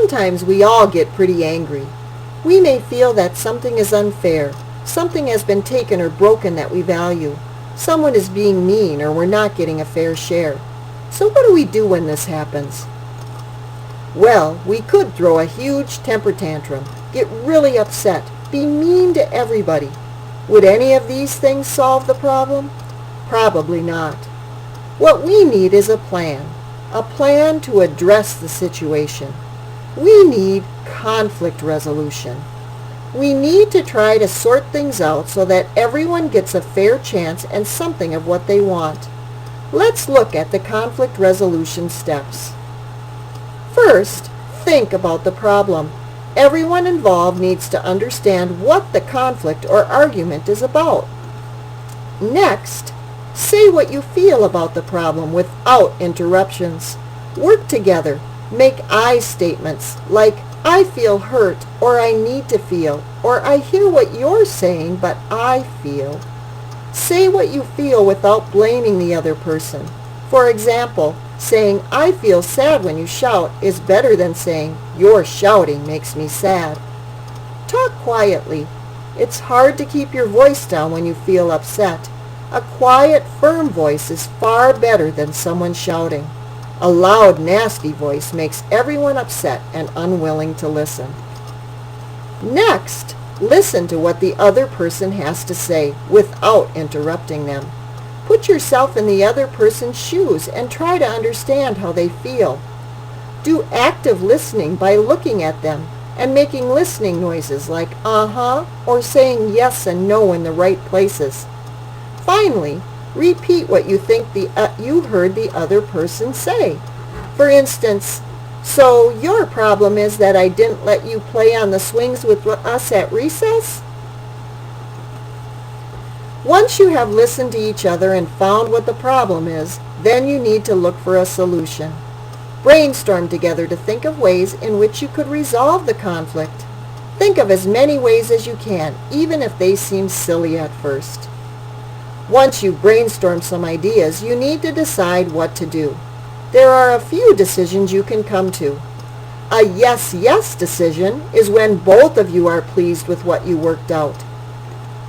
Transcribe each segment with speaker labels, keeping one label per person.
Speaker 1: Sometimes we all get pretty angry. We may feel that something is unfair, something has been taken or broken that we value. Someone is being mean or we're not getting a fair share. So what do we do when this happens? Well, we could throw a huge temper tantrum, get really upset, be mean to everybody. Would any of these things solve the problem? Probably not. What we need is a plan to address the situation. We need conflict resolution. We need to try to sort things out so that everyone gets a fair chance and something of what they want. Let's look at the conflict resolution steps. First, think about the problem. Everyone involved needs to understand what the conflict or argument is about. Next, say what you feel about the problem without interruptions. Work together. Make I statements like, I feel hurt, or I need to feel, or I hear what you're saying, but I feel. Say what you feel without blaming the other person. For example, saying, I feel sad when you shout is better than saying, your shouting makes me sad. Talk quietly. It's hard to keep your voice down when you feel upset. A quiet, firm voice is far better than someone shouting. A loud, nasty voice makes everyone upset and unwilling to listen. Next, listen to what the other person has to say without interrupting them. Put yourself in the other person's shoes and try to understand how they feel. Do active listening by looking at them and making listening noises like uh-huh or saying yes and no in the right places. Finally, repeat what you think you heard the other person say. For instance, so your problem is that I didn't let you play on the swings with us at recess? Once you have listened to each other and found what the problem is, then you need to look for a solution. Brainstorm together to think of ways in which you could resolve the conflict. Think of as many ways as you can, even if they seem silly at first. Once you've brainstormed some ideas, you need to decide what to do. There are a few decisions you can come to. A yes-yes decision is when both of you are pleased with what you worked out.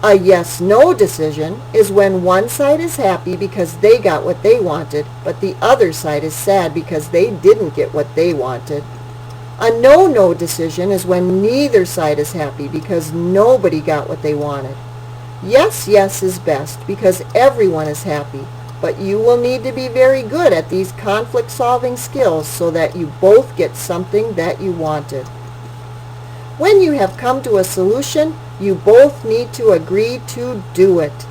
Speaker 1: A yes-no decision is when one side is happy because they got what they wanted, but the other side is sad because they didn't get what they wanted. A no-no decision is when neither side is happy because nobody got what they wanted. Yes, yes is best because everyone is happy, but you will need to be very good at these conflict-solving skills so that you both get something that you wanted. When you have come to a solution, you both need to agree to do it.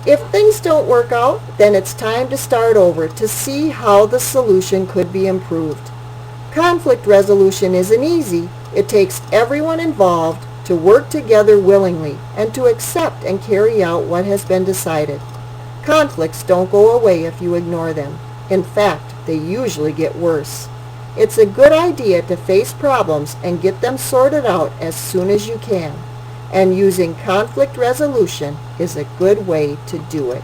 Speaker 1: If things don't work out, then it's time to start over to see how the solution could be improved. Conflict resolution isn't easy. It takes everyone involved to work together willingly and to accept and carry out what has been decided. Conflicts don't go away if you ignore them. In fact, they usually get worse. It's a good idea to face problems and get them sorted out as soon as you can, and using conflict resolution is a good way to do it.